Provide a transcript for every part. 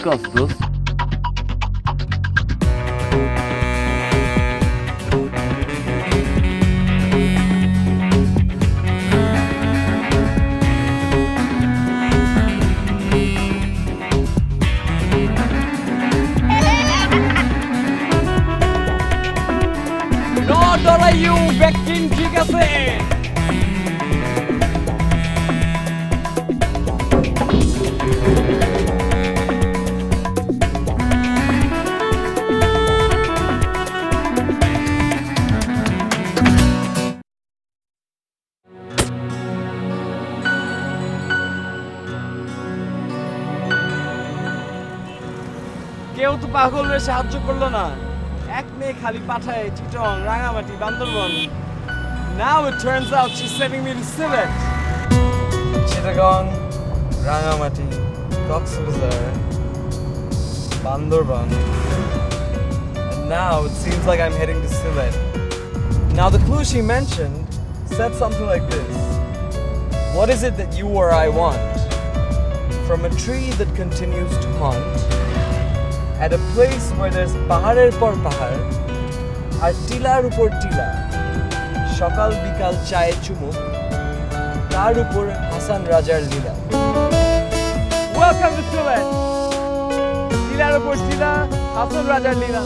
cost, bros. You vaccine ঠিক আছে কেউ তো পাগল হয়ে সাহায্য করলো না এক মেয়ে খালি পাঠায় চিটং Rangamati Bandarban Now it turns out she's sending me to Sylhet Chittagong Rangamati Coxbazar Bandarban and now it seems like I'm heading to Sylhet. Now the clue she mentioned said something like this: what is it that you or I want from a tree that continues to haunt at a place where there's paharer por pahar ar tilar upor tila shakal bikal chaye chumuk tar upor Hasan Rajar lila. Welcome to Sylhet. Tilar upor tila Hasan Rajar lila.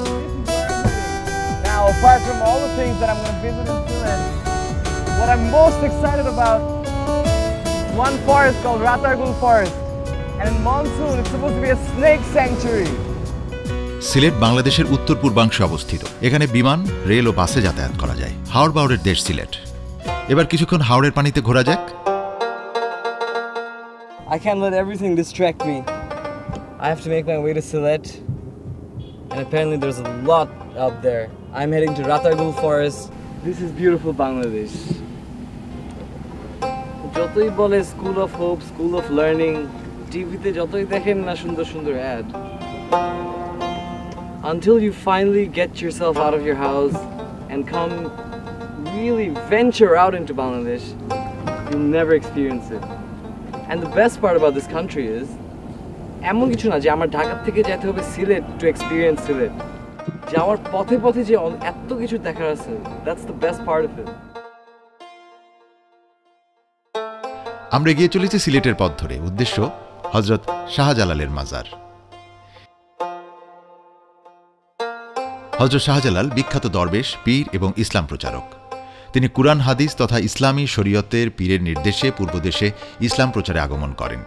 Now apart from all the things that I'm going to visit in Sylhet, what I'm most excited about is one forest called Ratargul Forest, and in monsoon it's supposed to be a snake sanctuary. Sylhet বাংলাদেশের উত্তর পূর্বাংশে অবস্থিত। এখানে বিমান, rail ও বাসে যাতায়াত করা যায়। হাওড় বাওড়ের দেশ সিলেট। এবার কিছুক্ষণ হাওড়ের পানিতে ঘোরা যাক। I can't let everything distract me. I have to make my way to Sylhet, and apparently there's a lot out there. I'm heading to Ratargul Forest. This is beautiful Bangladesh. যতই বলে school of hope, school of learning, টিভিতে যতই দেখেন না সুন্দর সুন্দর add, until you finally get yourself out of your house and come really venture out into Bangladesh, you'll never experience it. And the best part about this country is, এমন কিছু না যে আমার ঢাকা থেকে যেতে হবে সিলেট to experience সিলেট। যাওয়ার পথে পথে যে এত কিছু দেখার আছে, that's the best part of it. আমরা এগিয়ে চলেছি সিলেটের পথ ধরে। উদ্দেশ্য হযরত শাহজালালের মাজার। হযরত শাহজালাল বিখ্যাত দরবেশ, পীর এবং ইসলাম প্রচারক। তিনি কুরআন হাদিস তথা ইসলামী শরীয়তের পীরের নির্দেশে পূর্বদেশে ইসলাম প্রচারে আগমন করেন।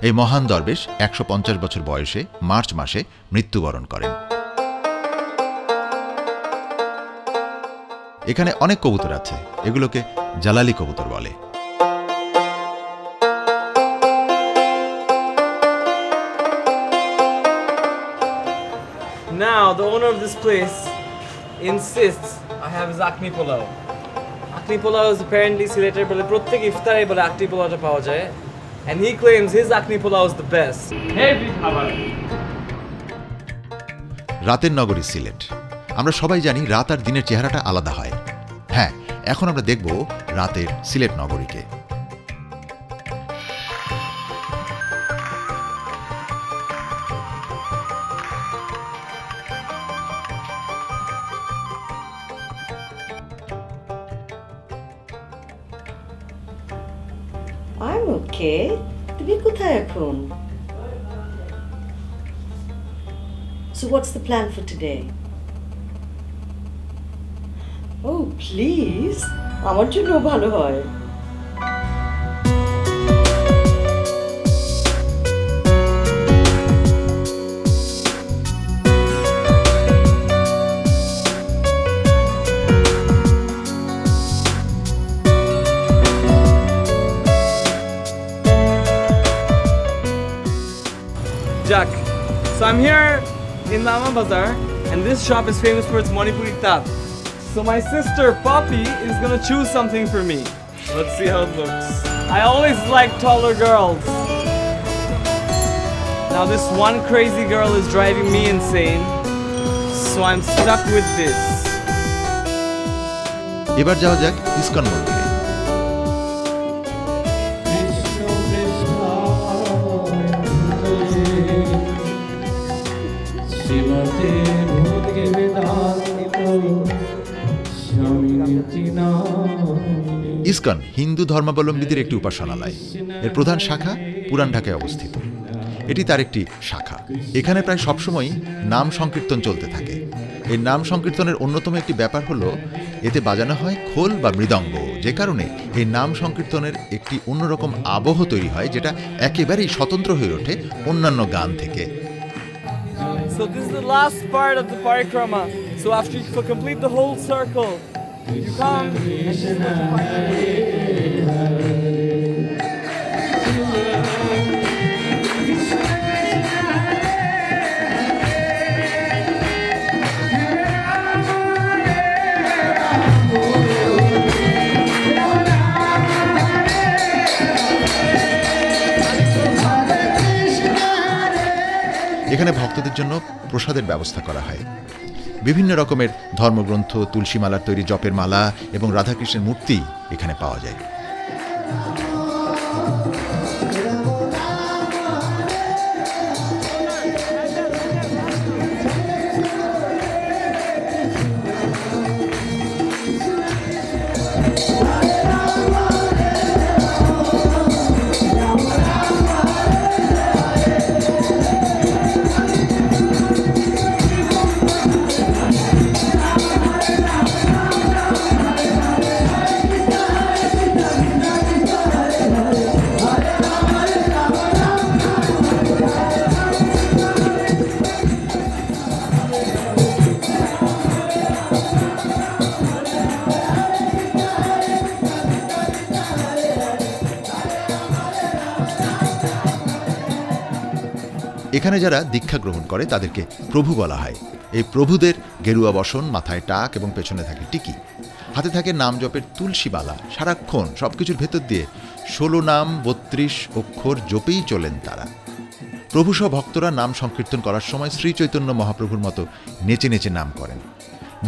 এই মহান দরবেশ ১৫০ বছর বয়সে মার্চ মাসে মৃত্যুবরণ করেন। এখানে অনেক কবুতর আছে, এগুলোকে জালালি কবুতর বলে। Now, the owner of this place insists I have his Akni Pulao. Akni Pulao is apparently Sileter bole prottek iftare bole Akni Pulao ta paoya jay, and he claims his Akni Pulao is the best. Heavy খাবার। রাতের নগরী সিলেট। আমরা সবাই জানি রাত আর দিনের চেহারাটা আলাদা হয়। হ্যাঁ, এখন আমরা দেখব রাতের সিলেট নগরীকে। I'm okay. তুমি কোথায় এখন? So what's the plan for today? Oh, please. আমার জন্য ভালো হয়। Jack. So I'm here in Lama Bazaar, and this shop is famous for its Manipuri tat. So my sister Poppy is gonna choose something for me. Let's see how it looks. I always like taller girls. Now this one crazy girl is driving me insane, so I'm stuck with this. এবার যাওয়া যাক ISKCON মন্দিরে। ISKCON Hindu ধর্মাবলম্বীদের একটি উপাসনালয়। এর প্রধান শাখা পুরান ঢাকায় অবস্থিত। এটি তার একটি শাখা। এখানে প্রায় সবসময় নাম সংকীর্তন চলতে থাকে। এই নাম সংকীর্তনের অন্যতম একটি ব্যাপার হলো এতে বাজানো হয় খোল বা মৃদঙ্গ, যে কারণে এই নাম সংকীর্তনের একটি অন্যরকম আবহ তৈরি হয়, যেটা একেবারেই স্বতন্ত্র হয়ে ওঠে অন্যান্য গান থেকে। So this is the last part of the parikrama. So after you complete the whole circle, you come and this is the এখানে ভক্তদের জন্য প্রসাদের ব্যবস্থা করা হয়। বিভিন্ন রকমের ধর্মগ্রন্থ, তুলসীমালার তৈরি জপের মালা এবং রাধাকৃষ্ণের মূর্তি এখানে পাওয়া যায়। এখানে যারা দীক্ষা গ্রহণ করে তাদেরকে প্রভু বলা হয়। এই প্রভুদের গেরুয়া বসন, মাথায় টাক এবং পেছনে থাকে টিকি, হাতে থাকে নাম জপের তুলসীমালা। সারাক্ষণ সবকিছুর ভেতর দিয়ে 16 নাম 32 অক্ষর জপেই চলেন তারা। প্রভুসহ ভক্তরা নাম সংকীর্তন করার সময় শ্রী চৈতন্য মহাপ্রভুর মতো নেচে নেচে নাম করেন।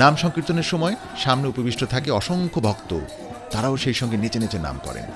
নাম সংকীর্তনের সময় সামনে উপবিষ্ট থাকে অসংখ্য ভক্ত, তারাও সেই সঙ্গে নেচে নেচে নাম করেন।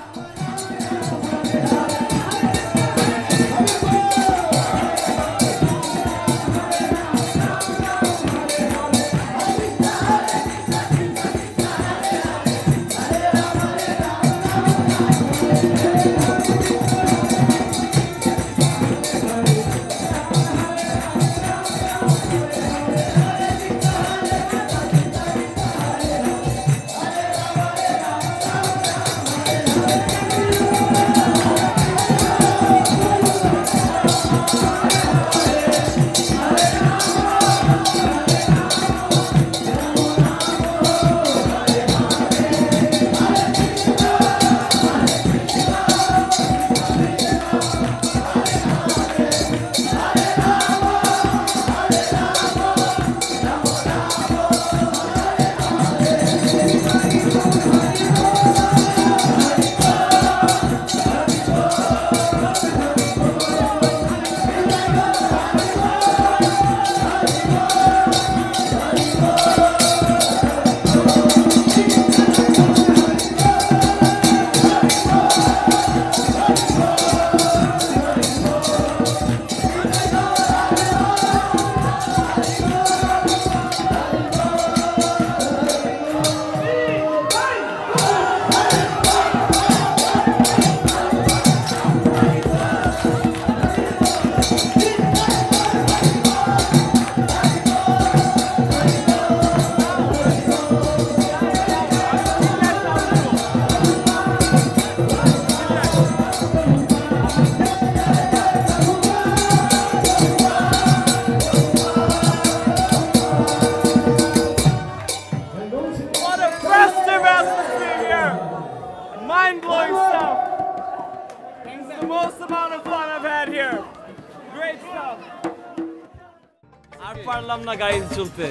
আর পারলাম না গাড়ি চলতে,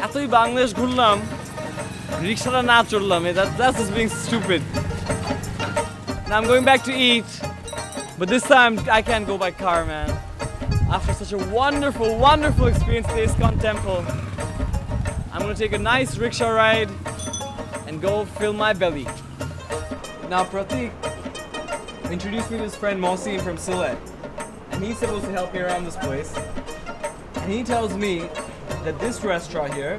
এতই বাংলাদেশ ঘুরলাম, রিক্সাটা না চড়লাম। That's just being stupid. Now I'm going back to eat, but this time I can't go by car, man. After such a wonderful, wonderful experience at the ISKCON temple, I'm gonna take a nice rickshaw ride and go fill my belly. Now Pratik introduced me to his friend Mohsin from Sylhet, and he's supposed to help me around this place. And he tells me that this restaurant here,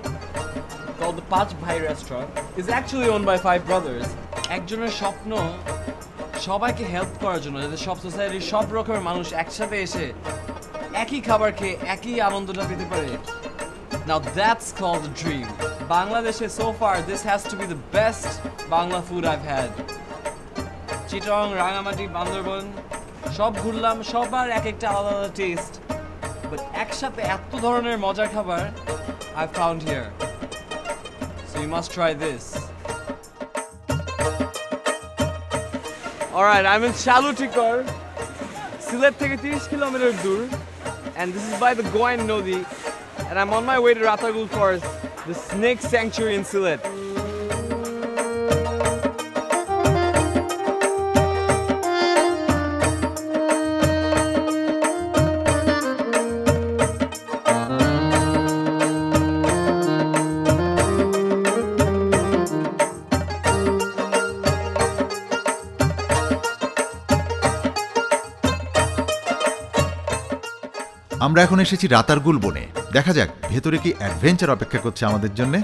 called called the Pach Bhai restaurant is actually owned by 5 brothers. একজনের স্বপ্ন সবাইকে help করার জন্য, যাতে সব সোসাইটির সব রকমের মানুষ একসাথে এসে একই খাবার খেয়ে একই আনন্দটা পেতে পারে. Now that's called a dream. Bangladeshe, so far this has to be the best Bangla food I've had. Chittagong, Rangamati, Bandarban, সব ঘুরলাম, সবার এক একটা আলাদা আলাদা টেস্ট, বাট একসাথে এত ধরনের মজার খাবার I found here. So you must try this. Alright, I'm in Shalutikar, Sylhet থেকে 30 কিলোমিটার দূর, and this is by the Goain Nodi, and I'm on my way to Ratargul Forest, the snake sanctuary in Sylhet. আমরা এখন এসেছি রাতারগুল বনে। দেখা যাক ভেতরে কি অ্যাডভেঞ্চার অপেক্ষা করছে আমাদের জন্য।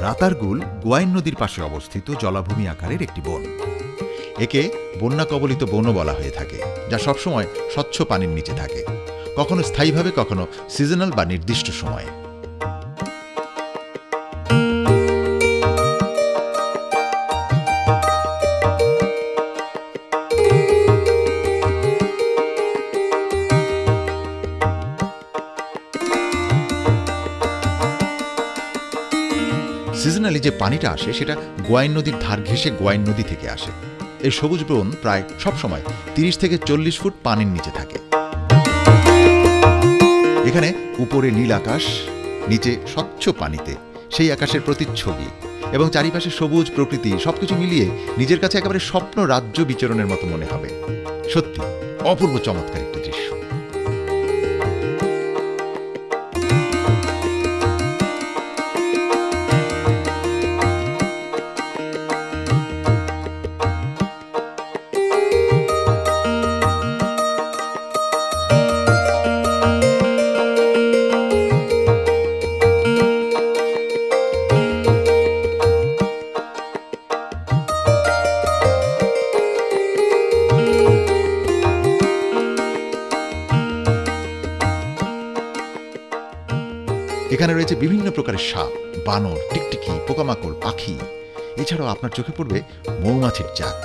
রাতারগুল গোয়াইন নদীর পাশে অবস্থিত জলাভূমি আকারের একটি বন। একে বন্যা কবলিত বনও বলা হয়ে থাকে, যা সবসময় স্বচ্ছ পানির নিচে থাকে, কখনো স্থায়ীভাবে, কখনো সিজনাল বা নির্দিষ্ট সময়ে। সিজনালি যে পানিটা আসে সেটা গোয়াইন নদীর ধার ঘেঁষে গোয়াইন নদী থেকে আসে। এই সবুজ বন প্রায় সবসময় 30 থেকে 40 ফুট পানির নিচে থাকে। এখানে উপরে নীল আকাশ, নিচে স্বচ্ছ পানিতে সেই আকাশের প্রতিচ্ছবি, এবং চারিপাশে সবুজ প্রকৃতি, সবকিছু মিলিয়ে নিজের কাছে একেবারে স্বপ্ন রাজ্য বিচরণের মতো মনে হবে। সত্যি অপূর্ব চমৎকার একটি দৃশ্য। এখানে রয়েছে বিভিন্ন প্রকারের সাপ, বানর, টিকটিকি, পোকামাকড়, পাখি। এছাড়াও আপনার চোখে পড়বে মৌমাছির চাক,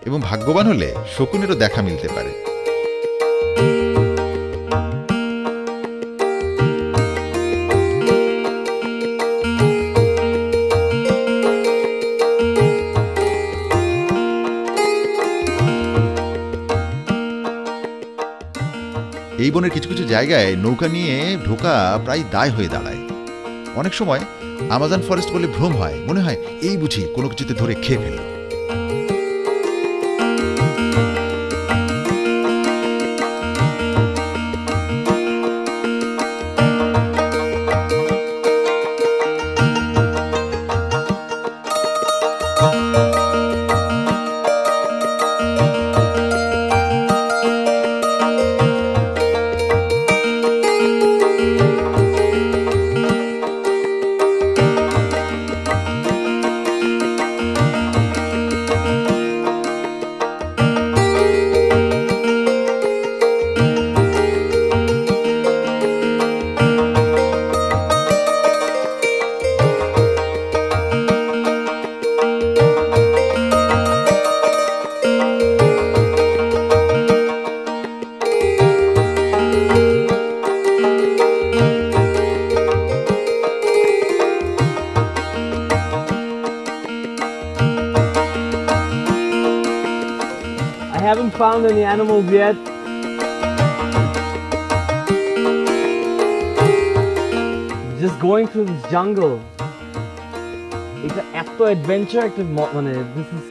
এবং ভাগ্যবান হলে শকুনেরও দেখা মিলতে পারে। এই বনের কিছু কিছু জায়গায় নৌকা নিয়ে ঢোকা প্রায় দায় হয়ে দাঁড়ায়। অনেক সময় আমাজন ফরেস্ট বলে ভ্রম হয়, মনে হয় এই বুঝি কোনো কিছুতে ধরে খেয়ে ফেলল। I haven't found any animals yet. just going through this jungle. এটা এত অ্যাডভেঞ্চার একটা মানে this is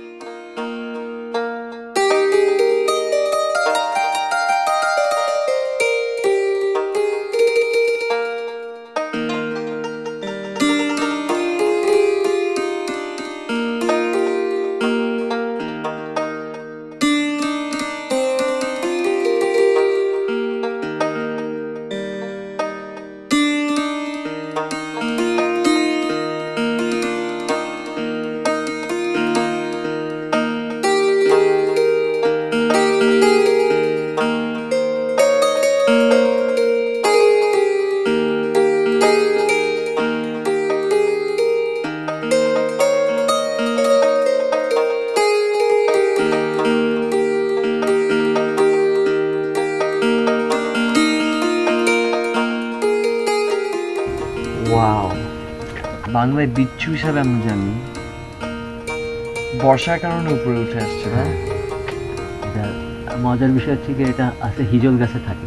ওয়াও বাংলায় বিচ্ছু হিসাবে আমরা জানি বর্ষার কারণে উপরে উঠে আসছে না এটা মজার বিষয় হচ্ছে কি এটা আছে হিজল গাছে থাকে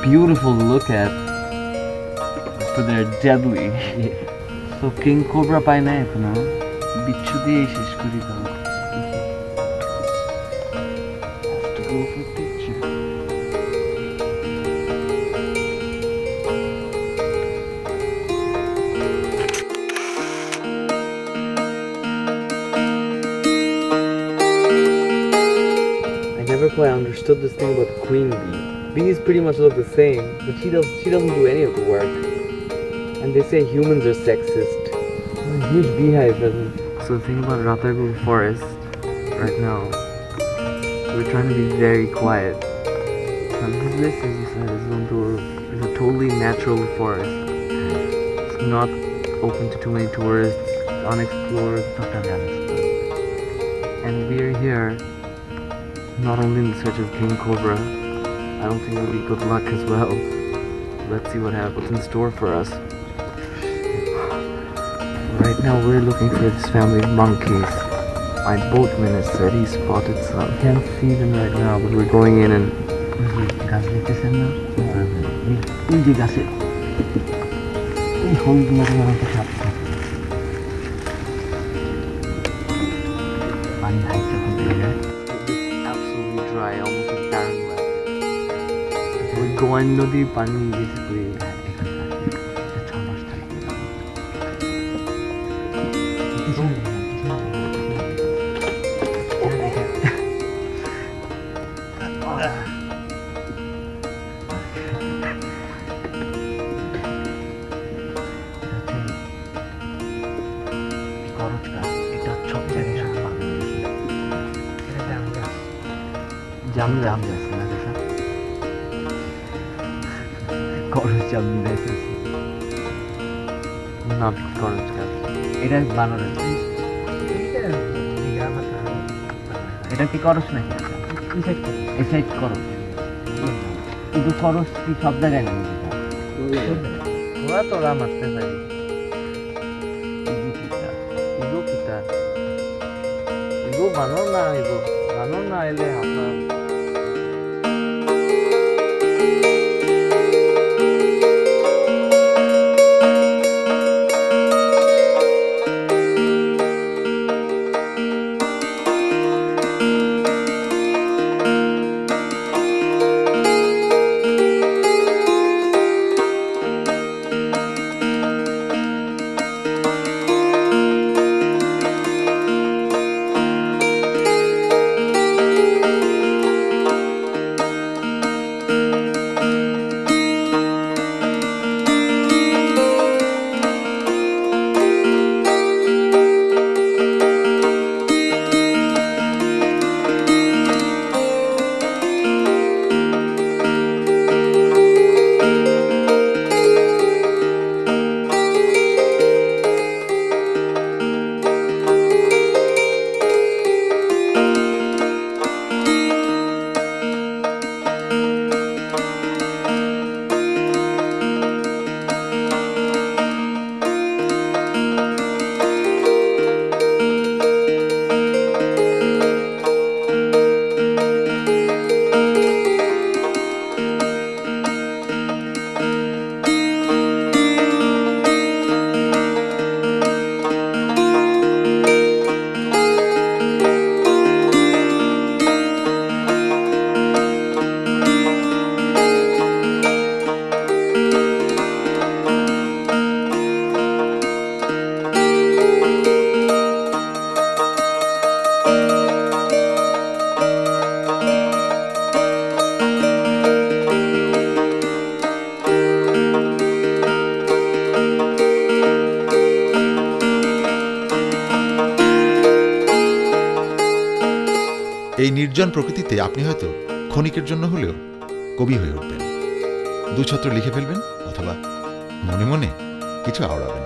beautiful look at so they're deadly so king cobra পায় না এখনো বিচ্ছু দিয়ে শেষ করি তো to go for picture I never quite understood this thing about the queen bee. Bees pretty much look the same, but she doesn't do any of the work. And they say humans are sexist. A huge beehive doesn't. so the thing about Ratagul forest right now we're trying to be very quiet and this as you said is a totally natural forest it's not open to too many tourists it's unexplored and we're here not only in search of king cobra I don't think it'll be good luck as well let's see what's in store for us right now we're looking for this family of monkeys my boatman has said he spotted some can't see them right now but we're going in and গাছ দেখতেছেন না ওই যে গাছে ওই হলুদ মতো একটা সাপ থাকে পানি হাইট যখন বেড়ে যায় absolutely dry almost like barren land ওই গোয়ান নদীর পানি basically এখানকার 6 মাস থাকে জাম জাম গাছ না করজ জাম মিলাইছে not করজ গাছ এটা বানরের এটা কি করস নাকি এই সাইড করস কিন্তু করস কি সব জায়গায় না ওরা তো রাম আসতে পারি ইগো বানর না এলে আপনার নির্জন প্রকৃতিতে আপনি হয়তো ক্ষণিকের জন্য হলেও কবি হয়ে উঠবেন। 2 ছত্র লিখে ফেলবেন অথবা মনে মনে কিছু আওড়াবেন।